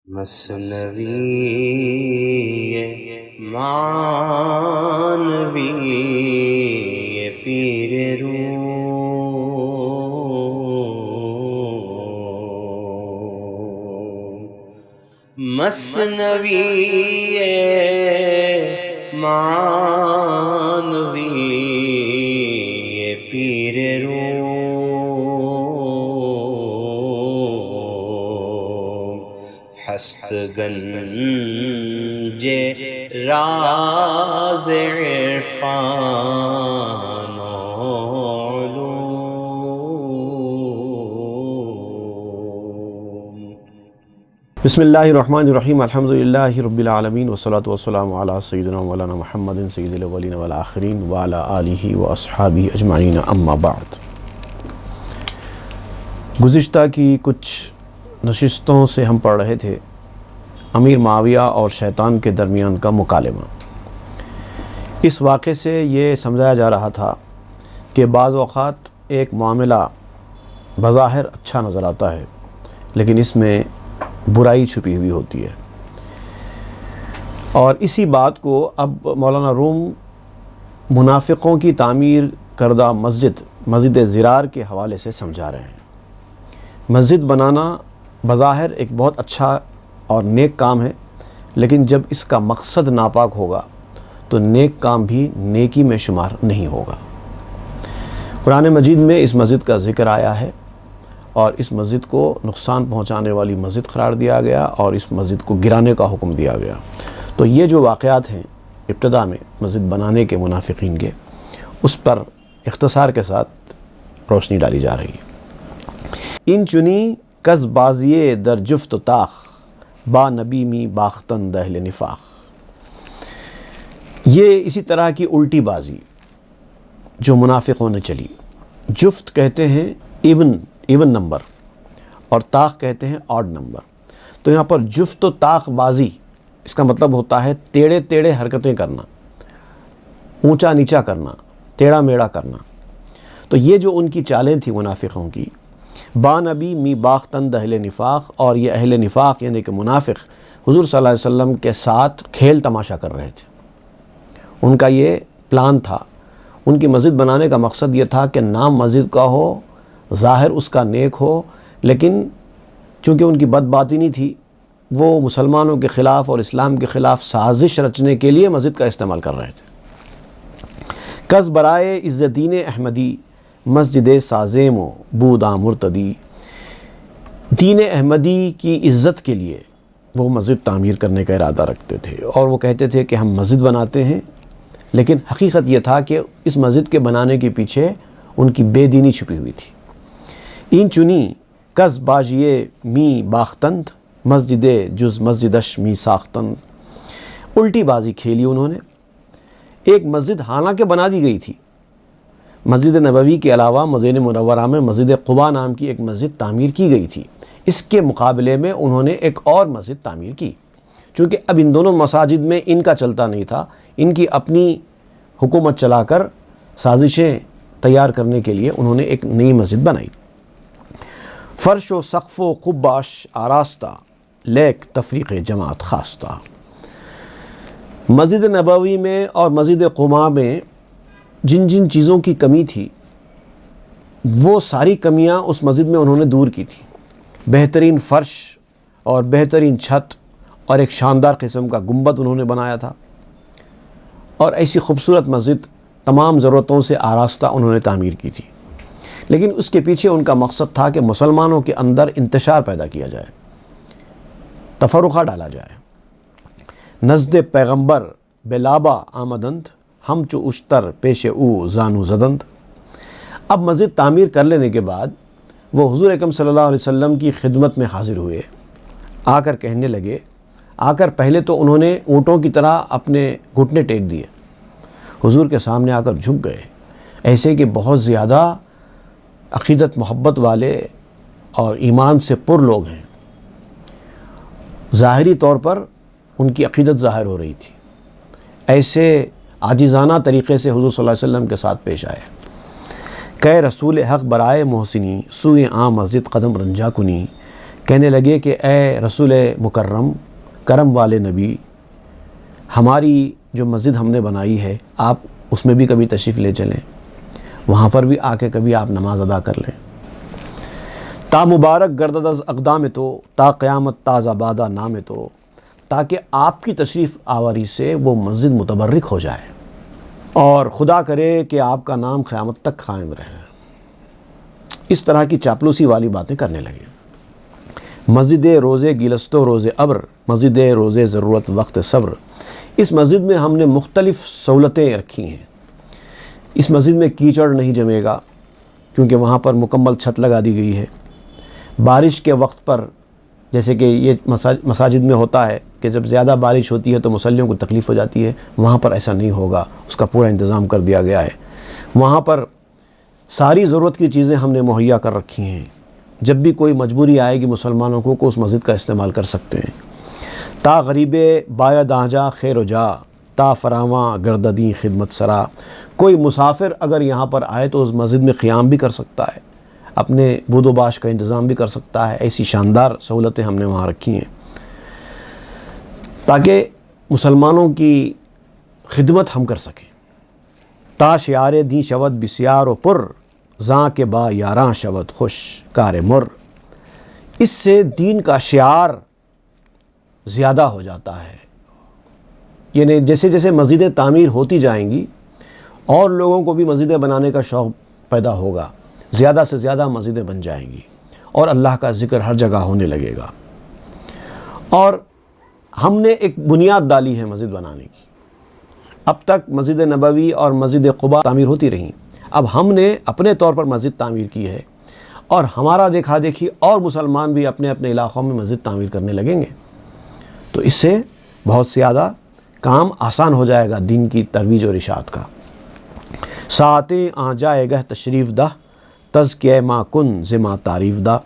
مثنوی معنوی پیر روم، مثنوی معنوی پیر روم، ہست گنج راز عرفان و علوم۔ بسم اللہ الرحمن الرحیم، الحمدللہ رب العالمین، والصلاة والسلام علی سیدنا مولانا محمد سید الاولین والآخرین وعلی آلہ واصحابہ اجمعین، اما بعد۔ گزشتہ کی کچھ نشستوں سے ہم پڑھ رہے تھے امیر معاویہ اور شیطان کے درمیان کا مکالمہ۔ اس واقعے سے یہ سمجھایا جا رہا تھا کہ بعض اوقات ایک معاملہ بظاہر اچھا نظر آتا ہے لیکن اس میں برائی چھپی ہوئی ہوتی ہے، اور اسی بات کو اب مولانا روم منافقوں کی تعمیر کردہ مسجد زرار کے حوالے سے سمجھا رہے ہیں۔ مسجد بنانا بظاہر ایک بہت اچھا اور نیک کام ہے، لیکن جب اس کا مقصد ناپاک ہوگا تو نیک کام بھی نیکی میں شمار نہیں ہوگا۔ قرآن مجید میں اس مسجد کا ذکر آیا ہے اور اس مسجد کو نقصان پہنچانے والی مسجد قرار دیا گیا اور اس مسجد کو گرانے کا حکم دیا گیا۔ تو یہ جو واقعات ہیں ابتدا میں مسجد بنانے کے منافقین کے، اس پر اختصار کے ساتھ روشنی ڈالی جا رہی ہے۔ این چنی کز بازیے در جفت تاخ، با نبی می باختن دہل نفاق۔ یہ اسی طرح کی الٹی بازی جو منافقوں نے چلی۔ جفت کہتے ہیں ایون نمبر، اور طاق کہتے ہیں آڈ نمبر۔ تو یہاں پر جفت و طاق بازی، اس کا مطلب ہوتا ہے ٹیڑھے حرکتیں کرنا، اونچا نیچا کرنا، ٹیڑھا میڑا کرنا۔ تو یہ جو ان کی چالیں تھیں منافقوں کی، با نبی می باختن اہل نفاق، اور یہ اہل نفاق یعنی کہ منافق حضور صلی اللہ علیہ وسلم کے ساتھ کھیل تماشا کر رہے تھے۔ ان کا یہ پلان تھا، ان کی مسجد بنانے کا مقصد یہ تھا کہ نام مسجد کا ہو، ظاہر اس کا نیک ہو، لیکن چونکہ ان کی بد باطنی تھی، وہ مسلمانوں کے خلاف اور اسلام کے خلاف سازش رچنے کے لیے مسجد کا استعمال کر رہے تھے۔ کز برائے عزت دین احمدی، مسجد سازیم و بودا مرتدی۔ دین احمدی کی عزت کے لیے وہ مسجد تعمیر کرنے کا ارادہ رکھتے تھے، اور وہ کہتے تھے کہ ہم مسجد بناتے ہیں، لیکن حقیقت یہ تھا کہ اس مسجد کے بنانے کے پیچھے ان کی بے دینی چھپی ہوئی تھی۔ این چنی کز باجیے می باختند، مسجد جز مسجدش می ساختند۔ الٹی بازی کھیلی انہوں نے۔ ایک مسجد حالانکہ بنا دی گئی تھی، مسجد نبوی کے علاوہ مدینہ منورہ میں مسجد قباء نام کی ایک مسجد تعمیر کی گئی تھی، اس کے مقابلے میں انہوں نے ایک اور مسجد تعمیر کی۔ چونکہ اب ان دونوں مساجد میں ان کا چلتا نہیں تھا، ان کی اپنی حکومت چلا کر سازشیں تیار کرنے کے لیے انہوں نے ایک نئی مسجد بنائی۔ فرش و سقف و قباش آراستہ، لیک تفریق جماعت خواستہ۔ مسجد نبوی میں اور مسجد قباء میں جن چیزوں کی کمی تھی، وہ ساری کمیاں اس مسجد میں انہوں نے دور کی تھی۔ بہترین فرش اور بہترین چھت اور ایک شاندار قسم کا گنبد انہوں نے بنایا تھا، اور ایسی خوبصورت مسجد تمام ضرورتوں سے آراستہ انہوں نے تعمیر کی تھی۔ لیکن اس کے پیچھے ان کا مقصد تھا کہ مسلمانوں کے اندر انتشار پیدا کیا جائے، تفرقہ ڈالا جائے۔ نزد پیغمبر بلابا آمدند، ہم چو اشتر پیش او زانو زدند۔ اب مسجد تعمیر کر لینے کے بعد وہ حضور اکرم صلی اللہ علیہ وسلم کی خدمت میں حاضر ہوئے، آ کر کہنے لگے، پہلے تو انہوں نے اونٹوں کی طرح اپنے گھٹنے ٹیک دیے، حضور کے سامنے آ کر جھک گئے، ایسے کہ بہت زیادہ عقیدت محبت والے اور ایمان سے پر لوگ ہیں۔ ظاہری طور پر ان کی عقیدت ظاہر ہو رہی تھی، ایسے عاجزانہ طریقے سے حضور صلی اللہ علیہ وسلم کے ساتھ پیش آئے۔ کہ رسول حق برائے محسنی، سوئے عام مسجد قدم رنجا کنی۔ کہنے لگے کہ اے رسول مکرم، کرم والے نبی، ہماری جو مسجد ہم نے بنائی ہے آپ اس میں بھی کبھی تشریف لے چلیں، وہاں پر بھی آ کے کبھی آپ نماز ادا کر لیں۔ تا مبارک گردد از اقدام تو، تا قیامت تازہ بادہ نام تو، تاکہ آپ کی تشریف آوری سے وہ مسجد متبرک ہو جائے اور خدا کرے کہ آپ کا نام قیامت تک قائم رہے۔ اس طرح کی چاپلوسی والی باتیں کرنے لگے۔ مسجد روزے گلستو روز ابر، مسجد روزے ضرورت وقت صبر، اس مسجد میں ہم نے مختلف سہولتیں رکھی ہیں۔ اس مسجد میں کیچڑ نہیں جمے گا کیونکہ وہاں پر مکمل چھت لگا دی گئی ہے۔ بارش کے وقت پر، جیسے کہ یہ مساجد میں ہوتا ہے کہ جب زیادہ بارش ہوتی ہے تو مصلیوں کو تکلیف ہو جاتی ہے، وہاں پر ایسا نہیں ہوگا، اس کا پورا انتظام کر دیا گیا ہے۔ وہاں پر ساری ضرورت کی چیزیں ہم نے مہیا کر رکھی ہیں، جب بھی کوئی مجبوری آئے گی مسلمانوں کو اس مسجد کا استعمال کر سکتے ہیں۔ تا غریب باید آجا خیر و جا، تا فراواں گرددی خدمت سرا، کوئی مسافر اگر یہاں پر آئے تو اس مسجد میں قیام بھی کر سکتا ہے، اپنے بود و باش کا انتظام بھی کر سکتا ہے۔ ایسی شاندار سہولتیں ہم نے وہاں رکھی ہیں تاکہ مسلمانوں کی خدمت ہم کر سکیں۔ تا شعار دین شود بسیار و پر، زاں کے با یاراں شود خوش کار مر، اس سے دین کا شعار زیادہ ہو جاتا ہے، یعنی جیسے جیسے مسجدیں تعمیر ہوتی جائیں گی اور لوگوں کو بھی مسجدیں بنانے کا شوق پیدا ہوگا، زیادہ سے زیادہ مسجدیں بن جائیں گی اور اللہ کا ذکر ہر جگہ ہونے لگے گا۔ اور ہم نے ایک بنیاد ڈالی ہے مسجد بنانے کی۔ اب تک مسجد نبوی اور مسجد قباء تعمیر ہوتی رہیں، اب ہم نے اپنے طور پر مسجد تعمیر کی ہے اور ہمارا دیکھا دیکھی اور مسلمان بھی اپنے اپنے علاقوں میں مسجد تعمیر کرنے لگیں گے، تو اس سے بہت زیادہ کام آسان ہو جائے گا دین کی ترویج اور اشاعت کا۔ ساعتیں آ جائے گہ تشریف دہ، تزکیہ ما کن زما تعریف دا،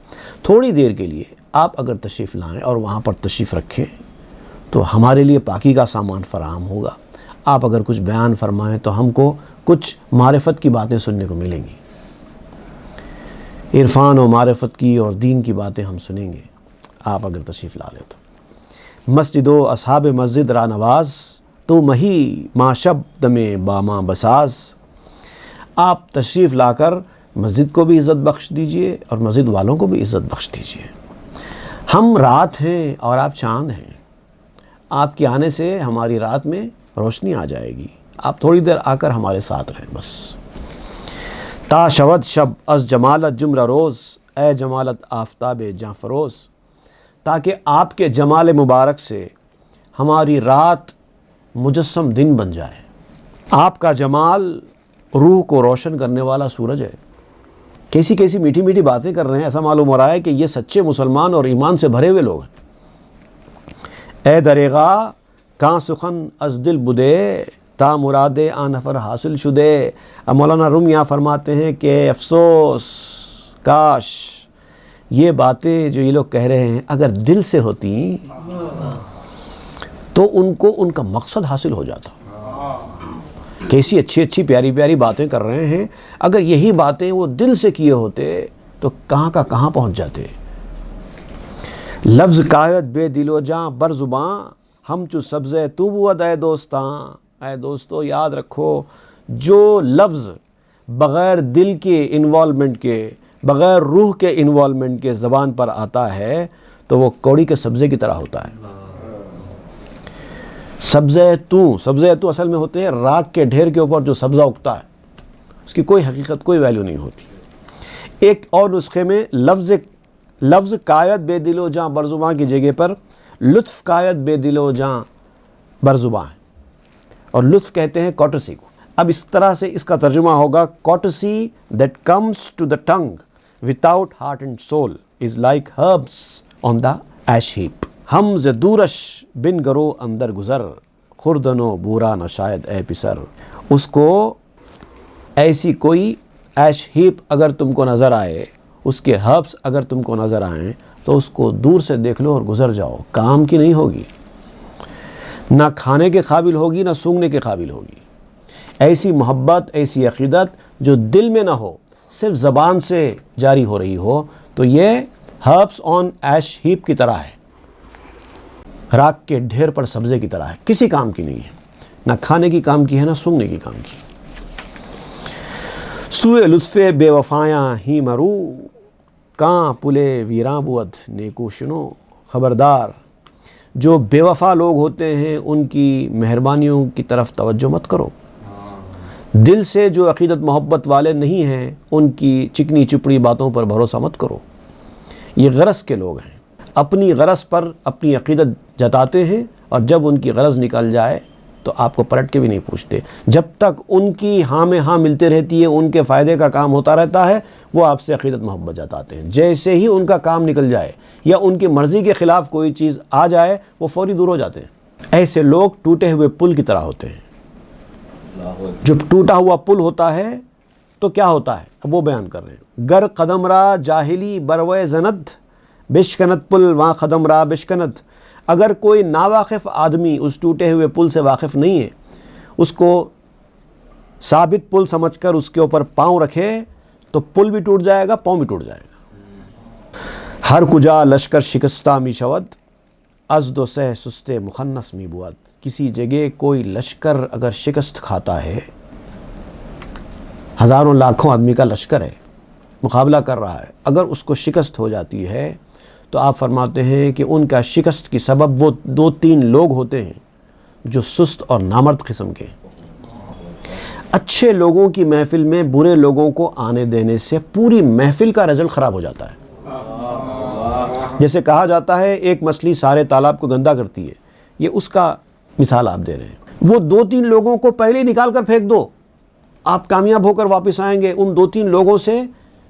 تھوڑی دیر کے لیے آپ اگر تشریف لائیں اور وہاں پر تشریف رکھیں تو ہمارے لیے پاکی کا سامان فراہم ہوگا۔ آپ اگر کچھ بیان فرمائیں تو ہم کو کچھ معرفت کی باتیں سننے کو ملیں گی، عرفان و معرفت کی اور دین کی باتیں ہم سنیں گے آپ اگر تشریف لا لیں تو۔ مسجد و اصحاب مسجد را نواز، تو مہی ما شب دم باما بساز، آپ تشریف لا کر مسجد کو بھی عزت بخش دیجئے اور مسجد والوں کو بھی عزت بخش دیجئے۔ ہم رات ہیں اور آپ چاند ہیں، آپ کے آنے سے ہماری رات میں روشنی آ جائے گی، آپ تھوڑی دیر آ کر ہمارے ساتھ رہیں بس۔ تا شود شب از جمالت جمرہ روز، اے جمالت آفتاب جاں فروز، تاکہ آپ کے جمال مبارک سے ہماری رات مجسم دن بن جائے۔ آپ کا جمال روح کو روشن کرنے والا سورج ہے۔ کیسی کیسی میٹھی میٹھی باتیں کر رہے ہیں، ایسا معلوم ہو رہا ہے کہ یہ سچے مسلمان اور ایمان سے بھرے ہوئے لوگ ہیں۔ اے دریغا کاں سخن از دل بدے، تا مراد آ نفر حاصل شدے۔ اب مولانا روم یہاں فرماتے ہیں کہ افسوس، کاش یہ باتیں جو یہ لوگ کہہ رہے ہیں اگر دل سے ہوتی تو ان کو ان کا مقصد حاصل ہو جاتا۔ کیسی اچھی اچھی پیاری پیاری باتیں کر رہے ہیں، اگر یہی باتیں وہ دل سے کیے ہوتے تو کہاں کا کہاں پہنچ جاتے۔ لفظ قائد بے دل و جاں بر زباں، ہم چو سبز تو بود اے دوستاں۔ اے دوستو یاد رکھو، جو لفظ بغیر دل کے انوالومنٹ کے، بغیر روح کے انوالومنٹ کے زبان پر آتا ہے تو وہ کوڑی کے سبزے کی طرح ہوتا ہے۔ سبزے تو اصل میں ہوتے ہیں راکھ کے ڈھیر کے اوپر جو سبزہ اگتا ہے، اس کی کوئی حقیقت، کوئی ویلیو نہیں ہوتی۔ ایک اور نسخے میں لفظ قائد بے دل و جاں برزباں کی جگہ پر لطف قائد بے دل و جاں برزباں ہے، اور لطف کہتے ہیں کوٹسی کو۔ اب اس طرح سے اس کا ترجمہ ہوگا، کوٹسی that comes to the tongue without heart and soul is like herbs on the ash heap۔ ہم ز دورش بن گرو اندر گزر، خوردنو بورا نہ شاید اے پسر۔ اس کو ایسی کوئی ایش ہیپ اگر تم کو نظر آئے، اس کے ہربس اگر تم کو نظر آئیں تو اس کو دور سے دیکھ لو اور گزر جاؤ، کام کی نہیں ہوگی، نہ کھانے کے قابل ہوگی نہ سونگھنے کے قابل ہوگی۔ ایسی محبت، ایسی عقیدت جو دل میں نہ ہو، صرف زبان سے جاری ہو رہی ہو، تو یہ ہربس آن ایش ہیپ کی طرح ہے، راکھ کے ڈھیر پر سبزے کی طرح ہے، کسی کام کی نہیں ہے، نہ کھانے کی کام کی ہے نہ سونگنے کی کام کی۔ سوئے لطف بے وفایاں ہی مرو، کاں پلے ویراں بود نیکو شنو، خبردار جو بے وفا لوگ ہوتے ہیں ان کی مہربانیوں کی طرف توجہ مت کرو، دل سے جو عقیدت محبت والے نہیں ہیں ان کی چکنی چپڑی باتوں پر بھروسہ مت کرو۔ یہ غرض کے لوگ ہیں، اپنی غرض پر اپنی عقیدت جتاتے ہیں، اور جب ان کی غرض نکل جائے تو آپ کو پلٹ کے بھی نہیں پوچھتے، جب تک ان کی ہاں میں ہاں ملتے رہتی ہے، ان کے فائدے کا کام ہوتا رہتا ہے، وہ آپ سے عقیدت محبت جتاتے ہیں۔ جیسے ہی ان کا کام نکل جائے یا ان کی مرضی کے خلاف کوئی چیز آ جائے وہ فوری دور ہو جاتے ہیں۔ ایسے لوگ ٹوٹے ہوئے پل کی طرح ہوتے ہیں۔ جب ٹوٹا ہوا پل ہوتا ہے تو کیا ہوتا ہے، اب وہ بیان کر رہے ہیں۔ گر قدم را جاہلی بروے زند، بشکنت پل وہاں قدم را بشکنت۔ اگر کوئی ناواقف آدمی اس ٹوٹے ہوئے پل سے واقف نہیں ہے، اس کو ثابت پل سمجھ کر اس کے اوپر پاؤں رکھے تو پل بھی ٹوٹ جائے گا، پاؤں بھی ٹوٹ جائے گا۔ ہر کجا لشکر شکستہ می شود، از دو سہ سستے مخنث می بود۔ کسی جگہ کوئی لشکر اگر شکست کھاتا ہے، ہزاروں لاکھوں آدمی کا لشکر ہے، مقابلہ کر رہا ہے، اگر اس کو شکست ہو جاتی ہے تو آپ فرماتے ہیں کہ ان کا شکست کی سبب وہ 2-3 لوگ ہوتے ہیں جو سست اور نامرد قسم کے ہیں۔ اچھے لوگوں کی محفل میں برے لوگوں کو آنے دینے سے پوری محفل کا رزلٹ خراب ہو جاتا ہے۔ جیسے کہا جاتا ہے ایک مچھلی سارے تالاب کو گندا کرتی ہے، یہ اس کا مثال آپ دے رہے ہیں۔ وہ 2-3 لوگوں کو پہلے ہی نکال کر پھینک دو، آپ کامیاب ہو کر واپس آئیں گے۔ ان 2-3 لوگوں سے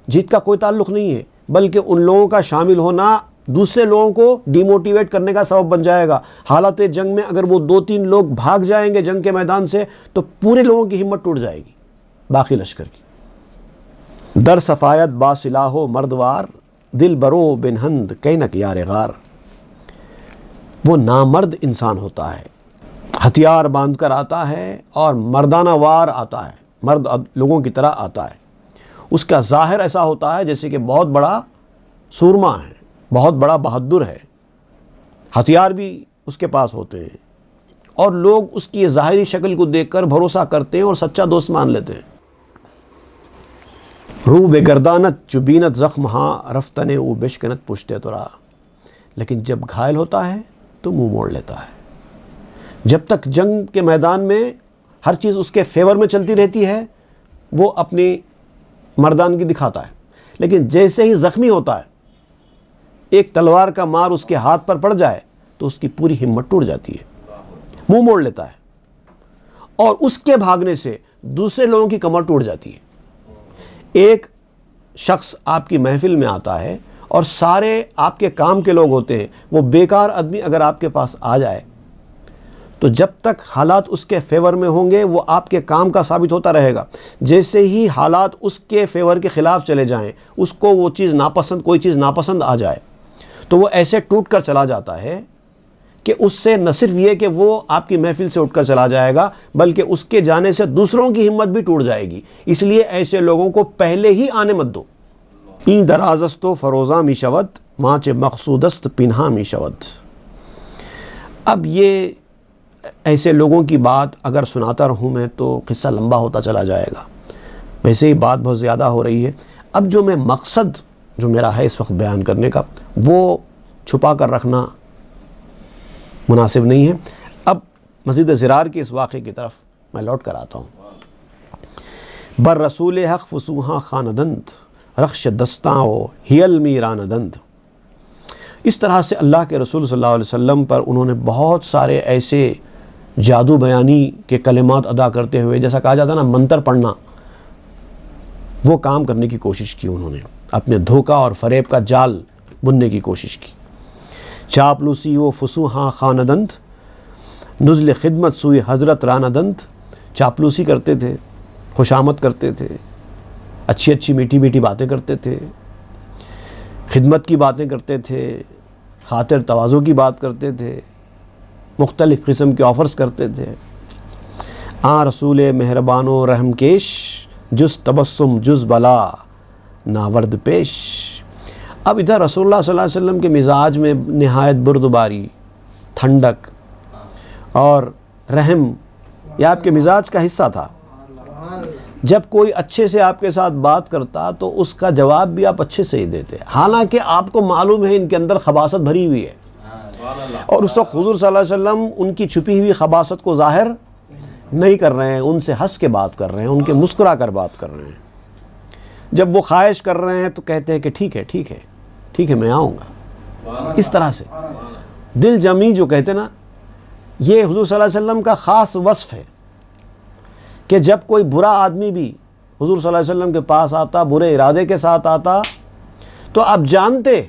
جیت کا کوئی تعلق نہیں ہے، بلکہ ان لوگوں کا شامل ہونا دوسرے لوگوں کو ڈی موٹیویٹ کرنے کا سبب بن جائے گا۔ حالت جنگ میں اگر وہ 2-3 لوگ بھاگ جائیں گے جنگ کے میدان سے تو پورے لوگوں کی ہمت ٹوٹ جائے گی، باقی لشکر کی۔ در صفایت با سلاح و مردوار، دل برو بن ہند کینک یار غار۔ وہ نامرد انسان ہوتا ہے، ہتھیار باندھ کر آتا ہے اور مردانہ وار آتا ہے، مرد لوگوں کی طرح آتا ہے۔ اس کا ظاہر ایسا ہوتا ہے جیسے کہ بہت بڑا سورما ہے، بہت بڑا بہادر ہے، ہتھیار بھی اس کے پاس ہوتے ہیں، اور لوگ اس کی ظاہری شکل کو دیکھ کر بھروسہ کرتے ہیں اور سچا دوست مان لیتے ہیں۔ رو بے گردانت چبینت زخم ہاں، رفتنے او بشکنت پشتے تو رہا۔ لیکن جب گھائل ہوتا ہے تو منہ موڑ لیتا ہے۔ جب تک جنگ کے میدان میں ہر چیز اس کے فیور میں چلتی رہتی ہے وہ اپنی مردانگی دکھاتا ہے، لیکن جیسے ہی زخمی ہوتا ہے، ایک تلوار کا مار اس کے ہاتھ پر پڑ جائے تو اس کی پوری ہمت ٹوٹ جاتی ہے، منہ موڑ لیتا ہے، اور اس کے بھاگنے سے دوسرے لوگوں کی کمر ٹوٹ جاتی ہے۔ ایک شخص آپ کی محفل میں آتا ہے اور سارے آپ کے کام کے لوگ ہوتے ہیں، وہ بیکار آدمی اگر آپ کے پاس آ جائے تو جب تک حالات اس کے فیور میں ہوں گے وہ آپ کے کام کا ثابت ہوتا رہے گا۔ جیسے ہی حالات اس کے فیور کے خلاف چلے جائیں، اس کو وہ چیز ناپسند، کوئی چیز ناپسند آ جائے تو وہ ایسے ٹوٹ کر چلا جاتا ہے کہ اس سے نہ صرف یہ کہ وہ آپ کی محفل سے اٹھ کر چلا جائے گا، بلکہ اس کے جانے سے دوسروں کی ہمت بھی ٹوٹ جائے گی۔ اس لیے ایسے لوگوں کو پہلے ہی آنے مت دو۔ این درازست و فروزاں می شود، ماچ مقصودست پنہاں می شود۔ اب یہ ایسے لوگوں کی بات اگر سناتا رہوں میں تو قصہ لمبا ہوتا چلا جائے گا، ویسے ہی بات بہت زیادہ ہو رہی ہے۔ اب جو میں مقصد جو میرا ہے اس وقت بیان کرنے کا وہ چھپا کر رکھنا مناسب نہیں ہے۔ اب مزید زرار کے اس واقعے کی طرف میں لوٹ کر آتا ہوں۔ بر رسول حق فسوحاں خاندند، رخش دستاں و ہیل میراندند۔ اس طرح سے اللہ کے رسول صلی اللہ علیہ وسلم پر انہوں نے بہت سارے ایسے جادو بیانی کے کلمات ادا کرتے ہوئے، جیسا کہا جاتا ہے نا منتر پڑھنا، وہ کام کرنے کی کوشش کی۔ انہوں نے اپنے دھوکہ اور فریب کا جال بننے کی کوشش کی۔ چاپلوسی و فسوحاں خاندند، نزل خدمت سوئی حضرت راندند۔ چاپلوسی کرتے تھے، خوشامد کرتے تھے، اچھی اچھی میٹھی میٹھی باتیں کرتے تھے، خدمت کی باتیں کرتے تھے، خاطر تواضع کی بات کرتے تھے، مختلف قسم کے آفرز کرتے تھے۔ آن رسول مہربان و رحم کیش، جز تبسم جز بلا ناورد پیش۔ اب ادھر رسول اللہ صلی اللہ علیہ وسلم کے مزاج میں نہایت بردباری، ٹھنڈک اور رحم، یہ آپ کے مزاج کا حصہ تھا۔ جب کوئی اچھے سے آپ کے ساتھ بات کرتا تو اس کا جواب بھی آپ اچھے سے ہی دیتے، حالانکہ آپ کو معلوم ہے ان کے اندر خباثت بھری ہوئی ہے، اور اس وقت حضور صلی اللہ علیہ وسلم ان کی چھپی ہوئی خباثت کو ظاہر نہیں کر رہے ہیں، ان سے ہنس کے بات کر رہے ہیں، ان کے مسکرا کر بات کر رہے ہیں۔ جب وہ خواہش کر رہے ہیں تو کہتے ہیں کہ ٹھیک ہے ٹھیک ہے ٹھیک ہے، میں آؤں گا۔ اس طرح سے دل جمی جو کہتے نا، یہ حضور صلی اللہ علیہ وسلم کا خاص وصف ہے کہ جب کوئی برا آدمی بھی حضور صلی اللہ علیہ وسلم کے پاس آتا، برے ارادے کے ساتھ آتا، تو آپ جانتے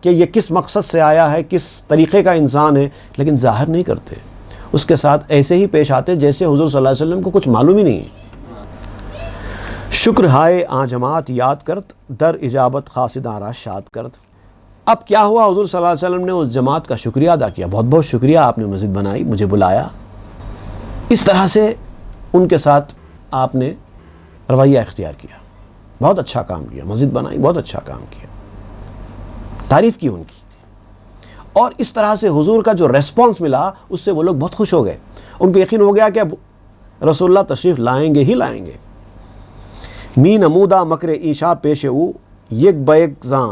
کہ یہ کس مقصد سے آیا ہے، کس طریقے کا انسان ہے، لیکن ظاہر نہیں کرتے، اس کے ساتھ ایسے ہی پیش آتے جیسے حضور صلی اللہ علیہ وسلم کو کچھ معلوم ہی نہیں ہے۔ شکر ہائے آ جماعت یاد کرت، در اجابت خاصداں را شاد کرت۔ اب کیا ہوا، حضور صلی اللہ علیہ وسلم نے اس جماعت کا شکریہ ادا کیا، بہت بہت شکریہ، آپ نے مسجد بنائی، مجھے بلایا۔ اس طرح سے ان کے ساتھ آپ نے رویہ اختیار کیا، بہت اچھا کام کیا، مسجد بنائی، بہت اچھا کام کیا، تعریف کی ان کی۔ اور اس طرح سے حضور کا جو ریسپانس ملا اس سے وہ لوگ بہت خوش ہو گئے، ان کو یقین ہو گیا کہ اب رسول اللہ تشریف لائیں گے ہی لائیں گے۔ می نمودہ مکر ایشا پیش او، یک بیک زاں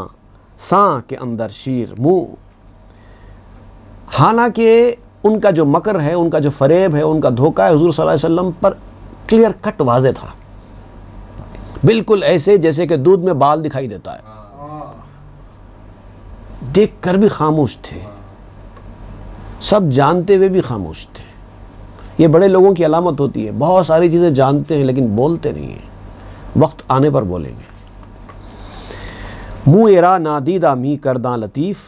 ساں کے اندر شیر منہ۔ حالانکہ ان کا جو مکر ہے، ان کا جو فریب ہے، ان کا دھوکہ ہے، حضور صلی اللہ علیہ وسلم پر کلیئر کٹ واضح تھا، بالکل ایسے جیسے کہ دودھ میں بال دکھائی دیتا ہے۔ دیکھ کر بھی خاموش تھے، سب جانتے ہوئے بھی خاموش تھے۔ یہ بڑے لوگوں کی علامت ہوتی ہے، بہت ساری چیزیں جانتے ہیں لیکن بولتے نہیں ہیں، وقت آنے پر بولیں گے۔ منہ ایرا نادیدہ می کرداں لطیف،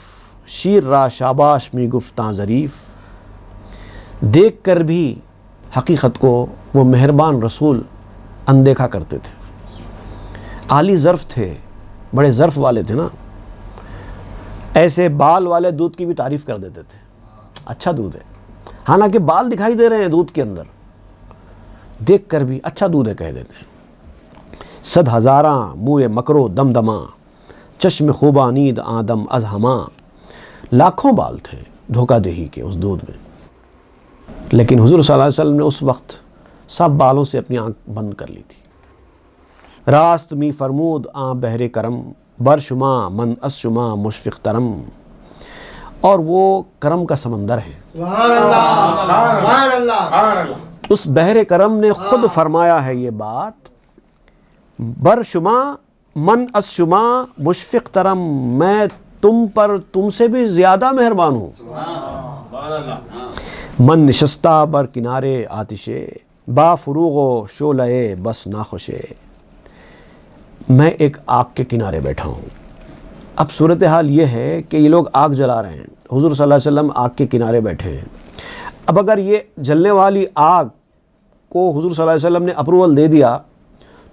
شیر را شاباش می گفتاں ظریف۔ دیکھ کر بھی حقیقت کو وہ مہربان رسول اندیکھا کرتے تھے۔ عالی ظرف تھے، بڑے ظرف والے تھے نا، ایسے بال والے دودھ کی بھی تعریف کر دیتے تھے، اچھا دودھ ہے، حالانکہ بال دکھائی دے رہے ہیں دودھ کے اندر، دیکھ کر بھی اچھا دودھ ہے کہہ دیتے ہیں۔ صد ہزاراں منہ مکرو دم دماں، چشم خوبا نید آدم از ہماں۔ لاکھوں بال تھے دھوکہ دہی کے اس دودھ میں، لیکن حضور صلی اللہ علیہ وسلم نے اس وقت سب بالوں سے اپنی آنکھ بند کر لی تھی۔ راست می فرمود آں بہر کرم، بر شما من از شما مشفق ترم۔ اور وہ کرم کا سمندر ہے، سبحان اللہ، سبحان اللہ، سبحان اللہ۔ اس بحر کرم نے خود فرمایا ہے یہ بات، بر شما من از شما مشفق ترم، میں تم پر تم سے بھی زیادہ مہربان ہوں۔ من نشستہ بر کنارے آتشے، با فروغ و شعلہ بس ناخوشے۔ میں ایک آگ کے کنارے بیٹھا ہوں۔ اب صورتحال یہ ہے کہ یہ لوگ آگ جلا رہے ہیں، حضور صلی اللہ علیہ وسلم آگ کے کنارے بیٹھے ہیں۔ اب اگر یہ جلنے والی آگ کو حضور صلی اللہ علیہ وسلم نے اپروول دے دیا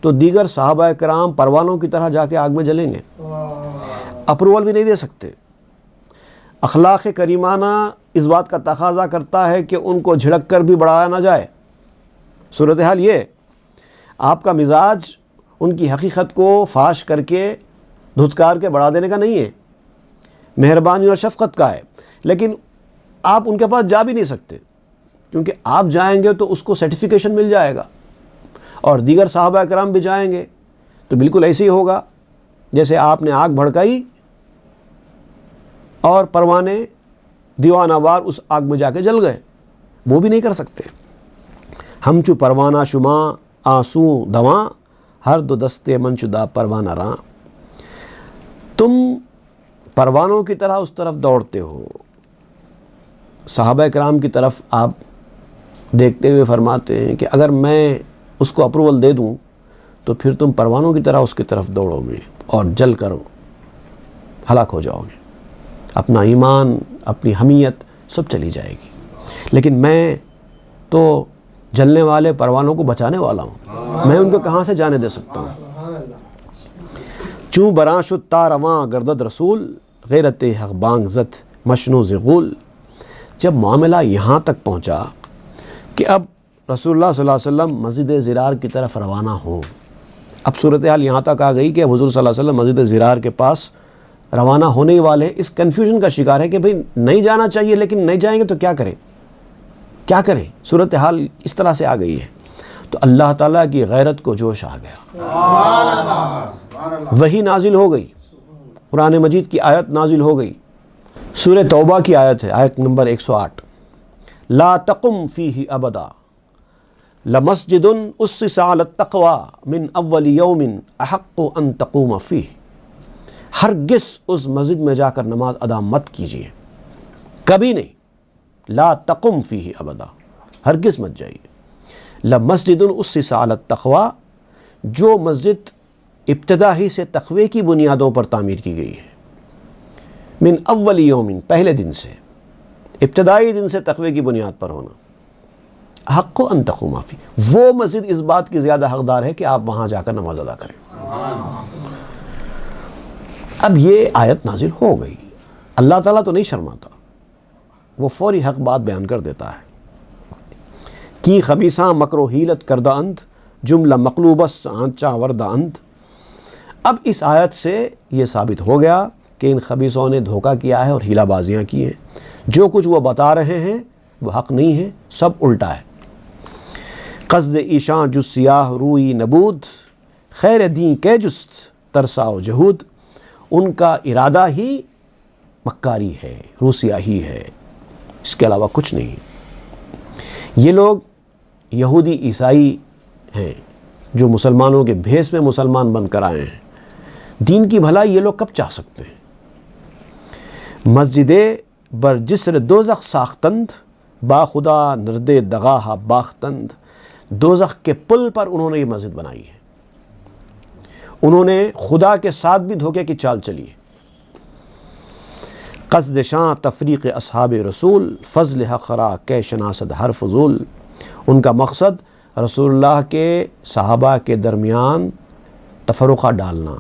تو دیگر صحابہ کرام پروانوں کی طرح جا کے آگ میں جلیں گے، اپروول بھی نہیں دے سکتے۔ اخلاق کریمانہ اس بات کا تقاضا کرتا ہے کہ ان کو جھڑک کر بھی بڑھایا نہ جائے۔ صورتحال یہ، آپ کا مزاج ان کی حقیقت کو فاش کر کے دھتکار کے بڑھا دینے کا نہیں ہے، مہربانی اور شفقت کا ہے، لیکن آپ ان کے پاس جا بھی نہیں سکتے، کیونکہ آپ جائیں گے تو اس کو سرٹیفیکیشن مل جائے گا، اور دیگر صحابہ کرام بھی جائیں گے تو بالکل ایسے ہی ہوگا جیسے آپ نے آگ بھڑکائی اور پروانے دیوانہ وار اس آگ میں جا کے جل گئے۔ وہ بھی نہیں کر سکتے۔ ہم چو پروانہ شما آنسوں دواں، ہر دو دستے من چدا پروانہ راں۔ تم پروانوں کی طرح اس طرف دوڑتے ہو، صحابہ کرام کی طرف آپ دیکھتے ہوئے فرماتے ہیں کہ اگر میں اس کو اپروول دے دوں تو پھر تم پروانوں کی طرح اس کی طرف دوڑو گے اور جل کر ہلاک ہو جاؤ گے، اپنا ایمان، اپنی حمیت سب چلی جائے گی، لیکن میں تو جلنے والے پروانوں کو بچانے والا ہوں، میں ان کو کہاں سے جانے دے سکتا ہوں۔ چوں براں شد تا رواں گردد رسول، غیرت حق بانگ زد مشنو ز غول۔ جب معاملہ یہاں تک پہنچا کہ اب رسول اللہ صلی اللہ علیہ وسلم مسجد زرار کی طرف روانہ ہوں، اب صورتحال یہاں تک آ گئی کہ اب حضور صلی اللہ علیہ وسلم مسجد زرار کے پاس روانہ ہونے ہی والے ہیں، اس کنفیوژن کا شکار ہے کہ بھئی نہیں جانا چاہیے لیکن نہیں جائیں گے تو کیا کریں، کیا کریں، صورتحال اس طرح سے آ گئی ہے۔ تو اللہ تعالیٰ کی غیرت کو جوش آ گیا، وہی نازل ہو گئی، قرآن مجید کی آیت نازل ہو گئی۔ سورہ توبہ کی آیت ہے، آیت نمبر 108، لا تقم فیہ ابدا لمسجد اسس علی التقوی من اول یوم احق ان تقوم فیہ، ہرگز اس مسجد میں جا کر نماز ادا مت کیجیے، کبھی نہیں، لا تقم فیہ ابدا، ہرگز مت جائیے، لمسجد اسس علی التقوی، جو مسجد ابتدا ہی سے تقوی کی بنیادوں پر تعمیر کی گئی ہے، من اول یوم، پہلے دن سے، ابتدائی دن سے تقوی کی بنیاد پر ہونا، حق ان تقوم فیہ، وہ مسجد اس بات کی زیادہ حقدار ہے کہ آپ وہاں جا کر نماز ادا کریں۔ اب یہ آیت نازل ہو گئی، اللہ تعالیٰ تو نہیں شرماتا، وہ فوری حق بات بیان کر دیتا ہے۔ کی خبیثاں مکر و حیلت کردہ اند، جملہ مقلوبس آنچا وردہ اند۔ اب اس آیت سے یہ ثابت ہو گیا کہ ان خبیثوں نے دھوکہ کیا ہے اور حیلہ بازیاں کی ہیں، جو کچھ وہ بتا رہے ہیں وہ حق نہیں ہے، سب الٹا ہے۔ قصد ایشاں جو سیاہ روئی نبود، خیر دین کے جست ترسا و جہود، ان کا ارادہ ہی مکاری ہے، روسیاہی ہے، اس کے علاوہ کچھ نہیں۔ یہ لوگ یہودی عیسائی ہیں جو مسلمانوں کے بھیس میں مسلمان بن کر آئے ہیں، دین کی بھلائی یہ لوگ کب چاہ سکتے ہیں؟ مسجد بر جسر دوزخ ساختند، با خدا نرد دغاہ باختند، دوزخ کے پل پر انہوں نے یہ مسجد بنائی ہے، انہوں نے خدا کے ساتھ بھی دھوکے کی چال چلی ہے۔ قصد شاں تفریق اصحاب رسول، فضل حق را کہ شناسد ہر فضول، ان کا مقصد رسول اللہ کے صحابہ کے درمیان تفرقہ ڈالنا،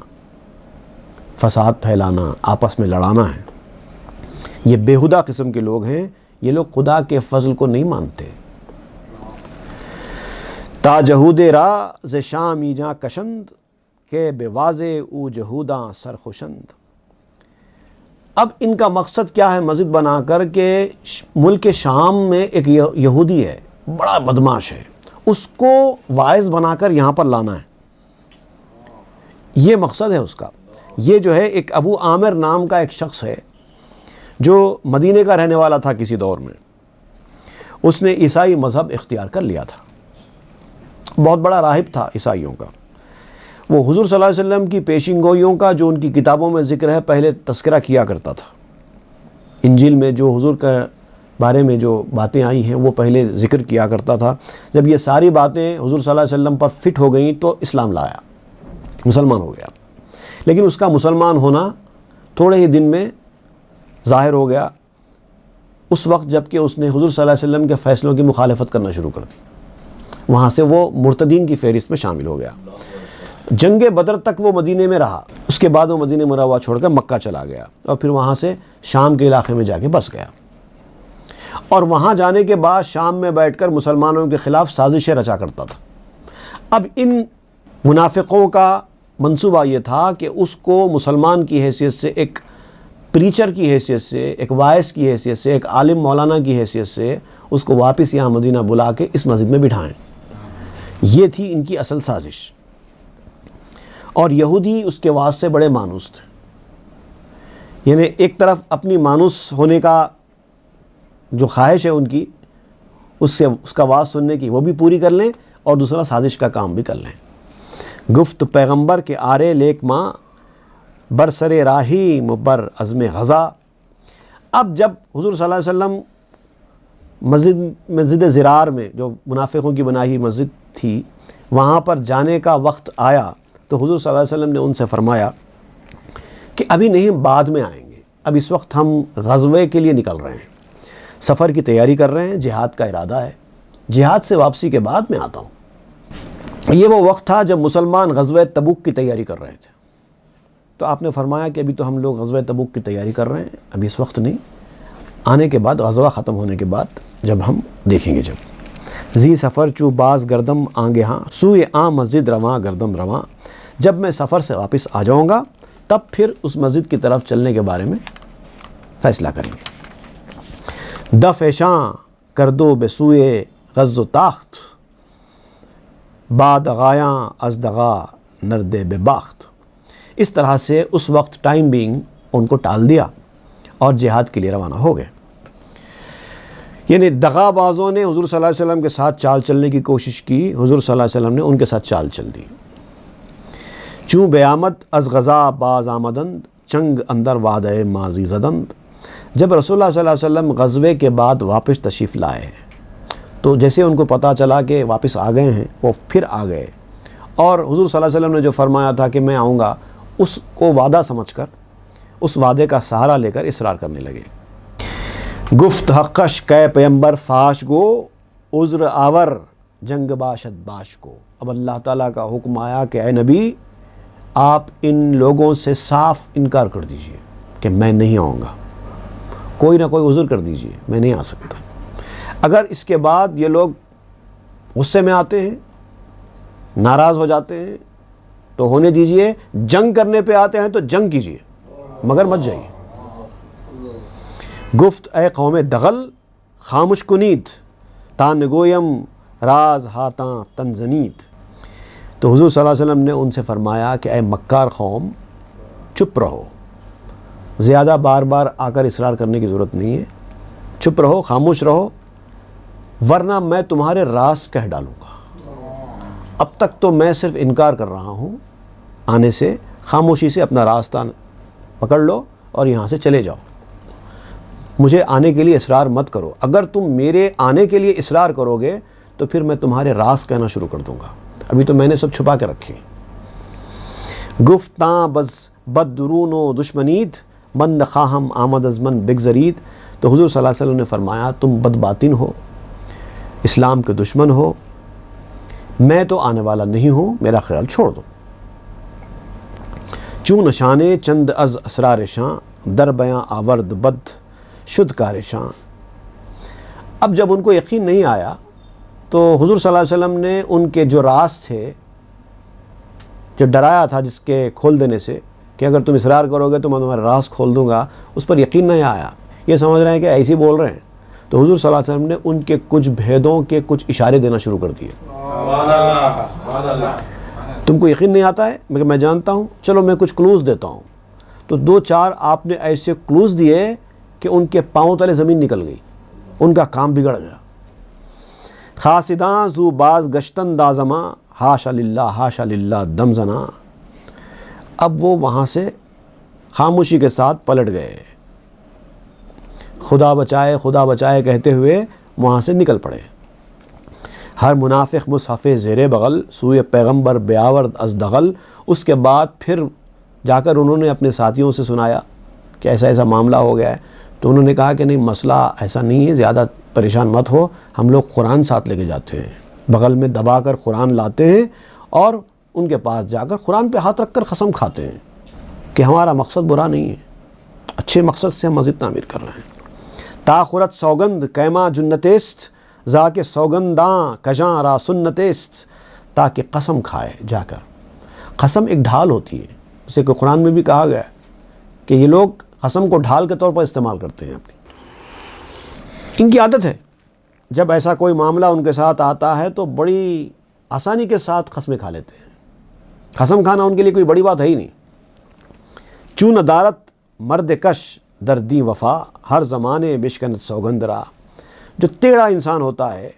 فساد پھیلانا، آپس میں لڑانا ہے۔ یہ بےہودہ قسم کے لوگ ہیں، یہ لوگ خدا کے فضل کو نہیں مانتے۔ تا جہود را ز شام ایجاں کشند، کہ بے واضح او جہوداں سرخوشند۔ اب ان کا مقصد کیا ہے مسجد بنا کر کہ ملک شام میں ایک یہودی ہے، بڑا بدماش ہے، اس کو واعظ بنا کر یہاں پر لانا ہے، یہ مقصد ہے اس کا۔ یہ جو ہے ایک ابو عامر نام کا ایک شخص ہے جو مدینے کا رہنے والا تھا کسی دور میں، اس نے عیسائی مذہب اختیار کر لیا تھا، بہت بڑا راہب تھا عیسائیوں کا۔ وہ حضور صلی اللہ علیہ وسلم کی پیشین گوئیوں کا جو ان کی کتابوں میں ذکر ہے پہلے تذکرہ کیا کرتا تھا، انجیل میں جو حضور کے بارے میں جو باتیں آئی ہیں وہ پہلے ذکر کیا کرتا تھا۔ جب یہ ساری باتیں حضور صلی اللہ علیہ وسلم پر فٹ ہو گئیں تو اسلام لایا، مسلمان ہو گیا، لیکن اس کا مسلمان ہونا تھوڑے ہی دن میں ظاہر ہو گیا، اس وقت جب کہ اس نے حضور صلی اللہ علیہ وسلم کے فیصلوں کی مخالفت کرنا شروع کر دی، وہاں سے وہ مرتدین کی فہرست میں شامل ہو گیا۔ جنگ بدر تک وہ مدینے میں رہا، اس کے بعد وہ مدینہ منورہ چھوڑ کر مکہ چلا گیا اور پھر وہاں سے شام کے علاقے میں جا کے بس گیا، اور وہاں جانے کے بعد شام میں بیٹھ کر مسلمانوں کے خلاف سازشیں رچا کرتا تھا۔ اب ان منافقوں کا منصوبہ یہ تھا کہ اس کو مسلمان کی حیثیت سے، ایک پریچر کی حیثیت سے، ایک وائس کی حیثیت سے، ایک عالم مولانا کی حیثیت سے اس کو واپس یہاں مدینہ بلا کے اس مسجد میں بٹھائیں، یہ تھی ان کی اصل سازش۔ اور یہودی اس کے واسطے بڑے مانوس تھے، یعنی ایک طرف اپنی مانوس ہونے کا جو خواہش ہے ان کی، اس کا واز سننے کی وہ بھی پوری کر لیں، اور دوسرا سازش کا کام بھی کر لیں۔ گفت پیغمبر کے آرے لیک ماں، برسر راہی مبر عزم غزا۔ اب جب حضور صلی اللہ علیہ وسلم مسجد زرار میں جو منافقوں کی بنائی ہوئی مسجد تھی وہاں پر جانے کا وقت آیا تو حضور صلی اللہ علیہ وسلم نے ان سے فرمایا کہ ابھی نہیں، بعد میں آئیں گے، اب اس وقت ہم غزوے کے لیے نکل رہے ہیں، سفر کی تیاری کر رہے ہیں، جہاد کا ارادہ ہے، جہاد سے واپسی کے بعد میں آتا ہوں۔ یہ وہ وقت تھا جب مسلمان غزوہ تبوک کی تیاری کر رہے تھے، تو آپ نے فرمایا کہ ابھی تو ہم لوگ غزوہ تبوک کی تیاری کر رہے ہیں، ابھی اس وقت نہیں، آنے کے بعد، غزوہ ختم ہونے کے بعد جب ہم دیکھیں گے۔ جب زی سفر چو باز گردم آنگے ہاں، سوئے آ مسجد رواں گردم رواں، جب میں سفر سے واپس آ جاؤں گا تب پھر اس مسجد کی طرف چلنے کے بارے میں فیصلہ کریں گے۔ دفع شاں کر دو بے سوئے غز و تاخت، بعد غایاں از دغا نرد بے باخت۔ اس طرح سے اس وقت ٹائم بینگ ان کو ٹال دیا اور جہاد کے لیے روانہ ہو گئے۔ یعنی دغا بازوں نے حضور صلی اللہ علیہ وسلم کے ساتھ چال چلنے کی کوشش کی، حضور صلی اللہ علیہ وسلم نے ان کے ساتھ چال چل دی۔ چوں بیامد از غزا باز آمدند، چنگ اندر وعدہ ماضی زدند۔ جب رسول اللہ صلی اللہ علیہ وسلم غزوے کے بعد واپس تشریف لائے تو جیسے ان کو پتہ چلا کہ واپس آ گئے ہیں، وہ پھر آ گئے اور حضور صلی اللہ علیہ وسلم نے جو فرمایا تھا کہ میں آؤں گا، اس کو وعدہ سمجھ کر، اس وعدے کا سہارا لے کر اصرار کرنے لگے۔ گفت حقش کہ پیمبر فاش گو، عذر آور جنگ باشد باش کو۔ اب اللہ تعالیٰ کا حکم آیا کہ اے نبی، آپ ان لوگوں سے صاف انکار کر دیجئے کہ میں نہیں آؤں گا، کوئی نہ کوئی عذر کر دیجئے، میں نہیں آ سکتا۔ اگر اس کے بعد یہ لوگ غصے میں آتے ہیں، ناراض ہو جاتے ہیں تو ہونے دیجئے، جنگ کرنے پہ آتے ہیں تو جنگ کیجئے مگر مت جائیے۔ گفت اے قوم دغل خاموش کنید، تا نگویم راز ہاتاں تنزنید۔ تو حضور صلی اللہ علیہ وسلم نے ان سے فرمایا کہ اے مکار قوم، چپ رہو، زیادہ بار بار آ کر اصرار کرنے کی ضرورت نہیں ہے، چپ رہو، خاموش رہو، ورنہ میں تمہارے راز کہہ ڈالوں گا۔ اب تک تو میں صرف انکار کر رہا ہوں آنے سے، خاموشی سے اپنا راستہ پکڑ لو اور یہاں سے چلے جاؤ، مجھے آنے کے لیے اصرار مت کرو۔ اگر تم میرے آنے کے لیے اصرار کرو گے تو پھر میں تمہارے راز کہنا شروع کر دوں گا، ابھی تو میں نے سب چھپا کے رکھے۔ گفتاں بز بد درون و دشمنید، مند خواہم آمد از من بگذرید۔ تو حضور صلی اللہ علیہ وسلم نے فرمایا تم بد باطن ہو، اسلام کے دشمن ہو، میں تو آنے والا نہیں ہوں، میرا خیال چھوڑ دو۔ چون نشانے چند از اسرار شاں، در بیاں آورد بد شد کار شاں۔ اب جب ان کو یقین نہیں آیا تو حضور صلی اللہ علیہ وسلم نے ان کے جو راز تھے، جو ڈرایا تھا جس کے کھول دینے سے کہ اگر تم اصرار کرو گے تو میں تمہارا راز کھول دوں گا، اس پر یقین نہیں آیا، یہ سمجھ رہے ہیں کہ ایسے ہی بول رہے ہیں، تو حضور صلی اللہ علیہ وسلم نے ان کے کچھ بھیدوں کے کچھ اشارے دینا شروع کر دیے۔ تم کو یقین نہیں آتا ہے مگر میں جانتا ہوں، چلو میں کچھ کلوز دیتا ہوں۔ تو 2-4 آپ نے ایسے کلوز دیے کہ ان کے پاؤں تلے زمین نکل گئی، ان کا کام بگڑ گیا۔ خاصداں زو باز گشتن دازماں، ہاشا للہ دم زنا۔ اب وہ وہاں سے خاموشی کے ساتھ پلٹ گئے، خدا بچائے کہتے ہوئے وہاں سے نکل پڑے۔ ہر منافق مصحف زیر بغل، سوئے پیغمبر بیاورد از دغل۔ اس کے بعد پھر جا کر انہوں نے اپنے ساتھیوں سے سنایا کہ ایسا معاملہ ہو گیا ہے، تو انہوں نے کہا کہ نہیں، مسئلہ ایسا نہیں ہے، زیادہ پریشان مت ہو، ہم لوگ قرآن ساتھ لے کے جاتے ہیں، بغل میں دبا کر قرآن لاتے ہیں اور ان کے پاس جا کر قرآن پہ ہاتھ رکھ کر قسم کھاتے ہیں کہ ہمارا مقصد برا نہیں ہے، اچھے مقصد سے ہم مسجد تعمیر کر رہے ہیں۔ تاخرت سوگند کیما جنتیست، زا کے سوگنداں کجاں را سنتیست۔ تاکہ قسم کھائے جا کر، قسم ایک ڈھال ہوتی ہے، جسے کہ قرآن میں بھی کہا گیا ہے کہ یہ لوگ قسم کو ڈھال کے طور پر استعمال کرتے ہیں اپنی، ان کی عادت ہے، جب ایسا کوئی معاملہ ان کے ساتھ آتا ہے تو بڑی آسانی کے ساتھ قسمیں کھا لیتے ہیں، قسم کھانا ان کے لیے کوئی بڑی بات ہے ہی نہیں۔ چون ادارت مرد کش دردی وفا، ہر زمانے بشکنت سوگندرا۔ جو ٹیڑھا انسان ہوتا ہے،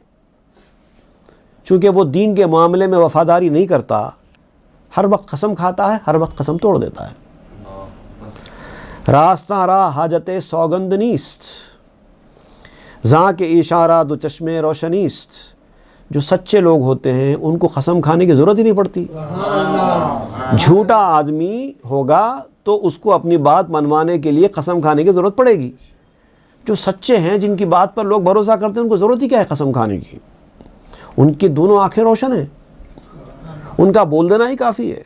چونکہ وہ دین کے معاملے میں وفاداری نہیں کرتا، ہر وقت قسم کھاتا ہے، ہر وقت قسم توڑ دیتا ہے۔ راستہ را حاجت سوگند نیست، زاں کے اشارہ دو چشمے روشنیست۔ جو سچے لوگ ہوتے ہیں ان کو قسم کھانے کی ضرورت ہی نہیں پڑتی۔ جھوٹا آدمی ہوگا تو اس کو اپنی بات منوانے کے لیے قسم کھانے کی ضرورت پڑے گی۔ جو سچے ہیں، جن کی بات پر لوگ بھروسہ کرتے ہیں، ان کو ضرورت ہی کیا ہے قسم کھانے کی؟ ان کی دونوں آنکھیں روشن ہیں، ان کا بول دینا ہی کافی ہے۔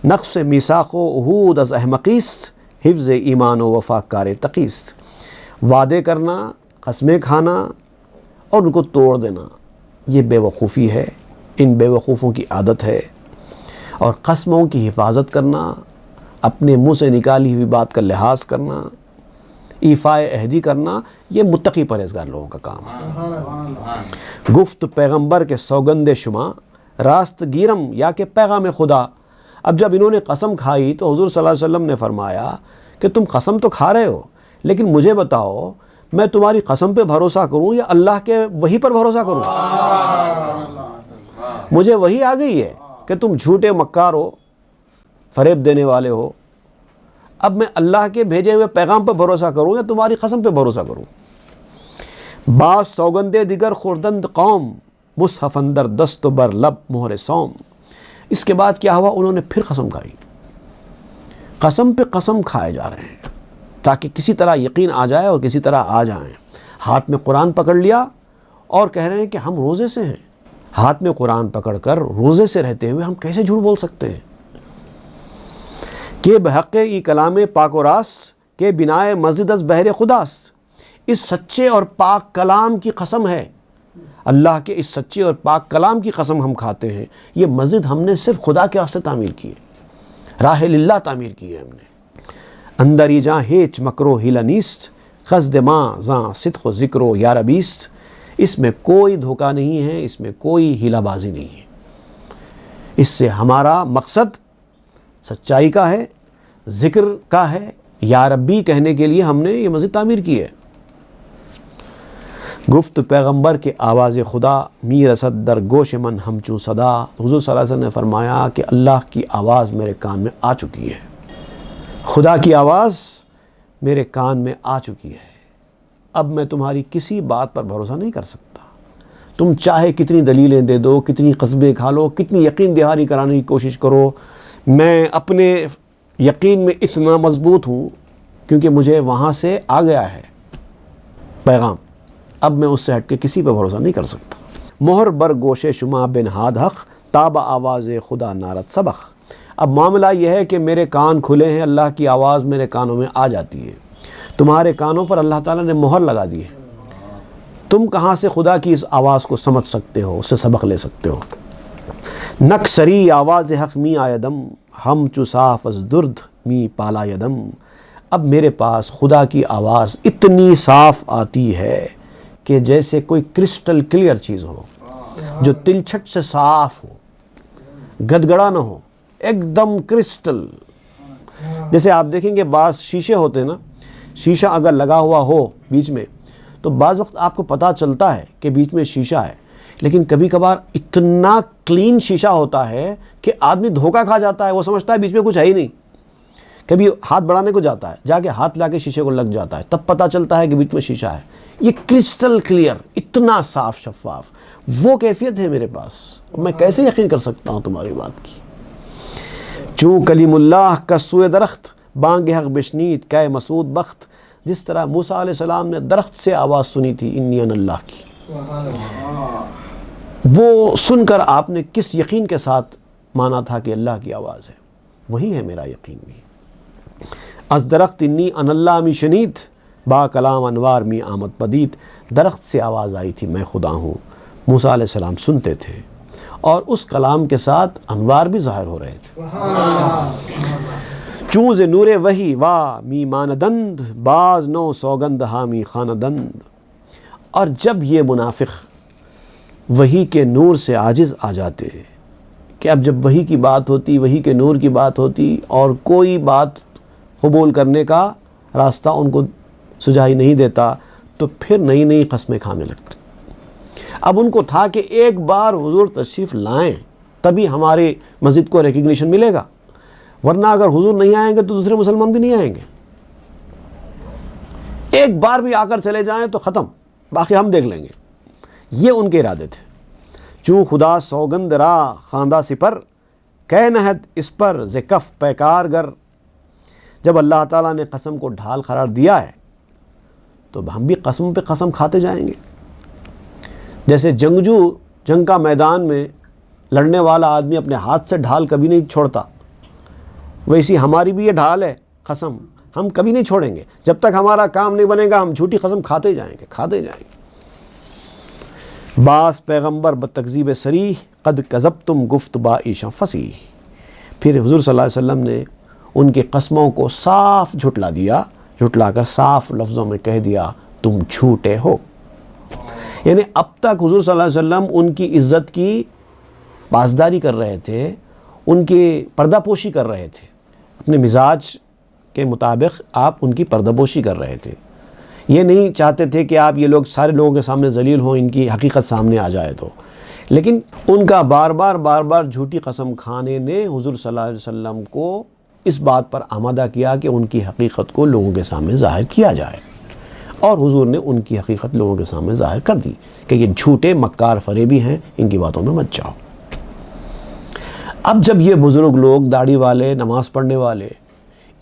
نقص میثاق و عہود از احمقیست، حفظ ایمان و وفا کار تقیست۔ وعدے کرنا، قسمیں کھانا اور ان کو توڑ دینا، یہ بے وقوفی ہے، ان بے وقوفوں کی عادت ہے۔ اور قسموں کی حفاظت کرنا اپنے منہ سے نکالی ہوئی بات کا لحاظ کرنا، ایفائے عہدی کرنا، یہ متقی پرہیزگار لوگوں کا کام ہے۔ گفت پیغمبر کے سوگند شما راست گیرم یا کہ پیغام خدا۔ اب جب انہوں نے قسم کھائی تو حضور صلی اللہ علیہ وسلم نے فرمایا کہ تم قسم تو کھا رہے ہو، لیکن مجھے بتاؤ میں تمہاری قسم پہ بھروسہ کروں یا اللہ کے وحی پر بھروسہ کروں؟ مجھے وحی آ گئی ہے کہ تم جھوٹے مکار ہو، فریب دینے والے ہو، اب میں اللہ کے بھیجے ہوئے پیغام پر بھروسہ کروں یا تمہاری قسم پہ بھروسہ کروں؟ بعض سوگندے دیگر خوردند قوم مصحف اندر دست بر لب مہر سوم۔ اس کے بعد کیا ہوا؟ انہوں نے پھر قسم کھائی، قسم پہ قسم کھائے جا رہے ہیں تاکہ کسی طرح یقین آ جائے اور کسی طرح آ جائیں۔ ہاتھ میں قرآن پکڑ لیا اور کہہ رہے ہیں کہ ہم روزے سے ہیں۔ ہاتھ میں قرآن پکڑ کر روزے سے رہتے ہوئے ہم کیسے جھوٹ بول سکتے ہیں؟ کہ بحق ای کلام پاک و راست کہ بنائے مسجد از بہر خداست۔ اس سچے اور پاک کلام کی قسم ہے، اللہ کے اس سچے اور پاک کلام کی قسم ہم کھاتے ہیں، یہ مسجد ہم نے صرف خدا کے واسطے تعمیر کی ہے، راہ للہ تعمیر کی ہے ہم نے۔ اندری جاں ہیچ مکرو ہیلا نیست قصد ماں زاں صدق و ذکر و یار بیست۔ اس میں کوئی دھوکہ نہیں ہے، اس میں کوئی ہیلا بازی نہیں ہے، اس سے ہمارا مقصد سچائی کا ہے، ذکر کا ہے، یا ربی کہنے کے لیے ہم نے یہ مسجد تعمیر کی ہے۔ گفت پیغمبر کے آواز خدا می رسد در گوش من ہمچوں صدا۔ حضور صلی اللہ علیہ وسلم نے فرمایا کہ اللہ کی آواز میرے کان میں آ چکی ہے، خدا کی آواز میرے کان میں آ چکی ہے، اب میں تمہاری کسی بات پر بھروسہ نہیں کر سکتا۔ تم چاہے کتنی دلیلیں دے دو، کتنی قصبے کھا لو، کتنی یقین دہانی کرانے کی کوشش کرو، میں اپنے یقین میں اتنا مضبوط ہوں کیونکہ مجھے وہاں سے آ گیا ہے پیغام، اب میں اس سے ہٹ کے کسی پہ بھروسہ نہیں کر سکتا۔ مہر بر گوشے شما بن ہاد حق تاب آواز خدا نارت سبق۔ اب معاملہ یہ ہے کہ میرے کان کھلے ہیں، اللہ کی آواز میرے کانوں میں آ جاتی ہے، تمہارے کانوں پر اللہ تعالیٰ نے مہر لگا دی ہے، تم کہاں سے خدا کی اس آواز کو سمجھ سکتے ہو، اس سے سبق لے سکتے ہو؟ نک سری آواز حق می آیدم ہم چو صاف از درد می پالا یدم۔ اب میرے پاس خدا کی آواز اتنی صاف آتی ہے کہ جیسے کوئی کرسٹل کلیئر چیز ہو، جو تلچھٹ سے صاف ہو، گدگڑا نہ ہو، ایک دم کرسٹل۔ جیسے آپ دیکھیں گے بعض شیشے ہوتے ہیں نا، شیشہ اگر لگا ہوا ہو بیچ میں تو بعض وقت آپ کو پتہ چلتا ہے کہ بیچ میں شیشہ ہے، لیکن کبھی کبھار اتنا کلین شیشہ ہوتا ہے کہ آدمی دھوکہ کھا جاتا ہے، وہ سمجھتا ہے بیچ میں کچھ ہے ہی نہیں، کبھی ہاتھ بڑھانے کو جاتا ہے، جا کے ہاتھ لا کے شیشے کو لگ جاتا ہے، تب پتہ چلتا ہے کہ بیچ میں شیشہ ہے۔ یہ کرسٹل کلیئر، اتنا صاف شفاف، وہ کیفیت ہے میرے پاس، میں کیسے یقین کر سکتا ہوں تمہاری بات کی؟ چون کلیم اللہ کا سوئے درخت بانگ حق بشنید کہ مسعود بخت۔ جس طرح موسیٰ علیہ السلام نے درخت سے آواز سنی تھی انی ان اللہ کی، وہ سن کر آپ نے کس یقین کے ساتھ مانا تھا کہ اللہ کی آواز ہے، وہی ہے میرا یقین بھی۔ از درخت انی ان اللہ می شنید با کلام انوار می آمد پدید۔ درخت سے آواز آئی تھی میں خدا ہوں، موسیٰ علیہ السلام سنتے تھے اور اس کلام کے ساتھ انوار بھی ظاہر ہو رہے تھے۔ چوز نور وحی وا می ماندند باز نو سوگند حامی خاندند۔ اور جب یہ منافق وحی کے نور سے عاجز آ جاتے کہ اب جب وحی کی بات ہوتی، وحی کے نور کی بات ہوتی اور کوئی بات قبول کرنے کا راستہ ان کو سجائی نہیں دیتا، تو پھر نئی نئی قسمیں کھانے لگتے۔ اب ان کو تھا کہ ایک بار حضور تشریف لائیں تبھی ہمارے مسجد کو ریکگنیشن ملے گا، ورنہ اگر حضور نہیں آئیں گے تو دوسرے مسلمان بھی نہیں آئیں گے، ایک بار بھی آ کر چلے جائیں تو ختم، باقی ہم دیکھ لیں گے۔ یہ ان کے ارادے تھے۔ چوں خدا سوگند را خواندہ سپر کہ نہد اس پر زکف پیکار گر۔ جب اللہ تعالیٰ نے قسم کو ڈھال قرار دیا ہے تو ہم بھی قسم پہ قسم کھاتے جائیں گے۔ جیسے جنگجو جنگ کا میدان میں لڑنے والا آدمی اپنے ہاتھ سے ڈھال کبھی نہیں چھوڑتا، ویسی ہماری بھی یہ ڈھال ہے قسم، ہم کبھی نہیں چھوڑیں گے، جب تک ہمارا کام نہیں بنے گا ہم جھوٹی قسم کھاتے جائیں گے، کھاتے جائیں گے۔ باس پیغمبر بتکذیب صریح قد کذبتم گفت با ایشاں فصیح۔ پھر حضور صلی اللہ علیہ وسلم نے ان کی قسموں کو صاف جھٹلا کر صاف لفظوں میں کہہ دیا تم جھوٹے ہو۔ یعنی اب تک حضور صلی اللہ علیہ وسلم ان کی عزت کی پاسداری کر رہے تھے، ان کی پردہ پوشی کر رہے تھے، اپنے مزاج کے مطابق آپ ان کی پردہ پوشی کر رہے تھے۔ یہ نہیں چاہتے تھے کہ آپ یہ لوگ سارے لوگوں کے سامنے ذلیل ہوں، ان کی حقیقت سامنے آ جائے تو۔ لیکن ان کا بار بار جھوٹی قسم کھانے نے حضور صلی اللہ علیہ وسلم کو اس بات پر آمادہ کیا کہ ان کی حقیقت کو لوگوں کے سامنے ظاہر کیا جائے، اور حضور نے ان کی حقیقت لوگوں کے سامنے ظاہر کر دی کہ یہ جھوٹے مکار فریبی ہیں، ان کی باتوں میں مت جاؤ۔ اب جب یہ بزرگ لوگ داڑھی والے، نماز پڑھنے والے،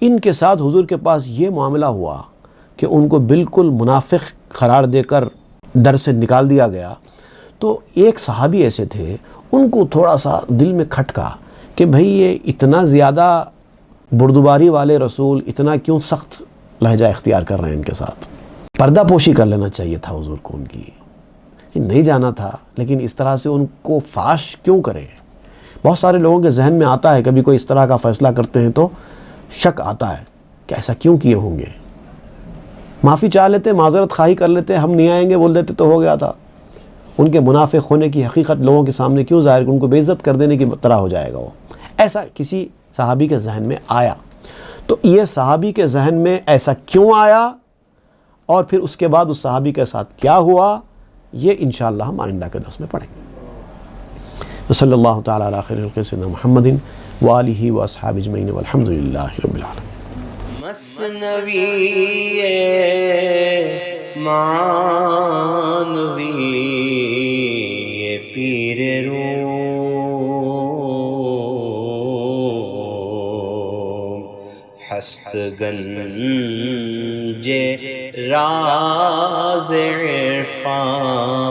ان کے ساتھ حضور کے پاس یہ معاملہ ہوا کہ ان کو بالکل منافق قرار دے کر در سے نکال دیا گیا، تو ایک صحابی ایسے تھے، ان کو تھوڑا سا دل میں کھٹکا کہ بھئی یہ اتنا زیادہ بردباری والے رسول اتنا کیوں سخت لہجہ اختیار کر رہے ہیں ان کے ساتھ۔ پردہ پوشی کر لینا چاہیے تھا حضور کو ان کی، نہیں جانا تھا، لیکن اس طرح سے ان کو فاش کیوں کرے؟ بہت سارے لوگوں کے ذہن میں آتا ہے، کبھی کوئی اس طرح کا فیصلہ کرتے ہیں تو شک آتا ہے کہ ایسا کیوں کیے ہوں گے۔ معافی چاہ لیتے، معذرت خواہی کر لیتے، ہم نہیں آئیں گے بول دیتے تو ہو گیا تھا۔ ان کے منافق ہونے کی حقیقت لوگوں کے سامنے کیوں ظاہر، ان کو بے عزت کر دینے کی طرح ہو جائے گا وہ۔ ایسا کسی صحابی کے ذہن میں آیا، تو یہ صحابی کے ذہن میں ایسا کیوں آیا اور پھر اس کے بعد اس صحابی کے ساتھ کیا ہوا، یہ انشاءاللہ ہم آئندہ کے درس میں پڑھیں گے۔ صلی اللہ تعالیٰ علی خیر خلق سیدنا محمد وآلہ واصحابہ اجمعین والحمد للہ رب العالمین۔ مثنوی معنوی پیر روم ہست گنج راز عرفان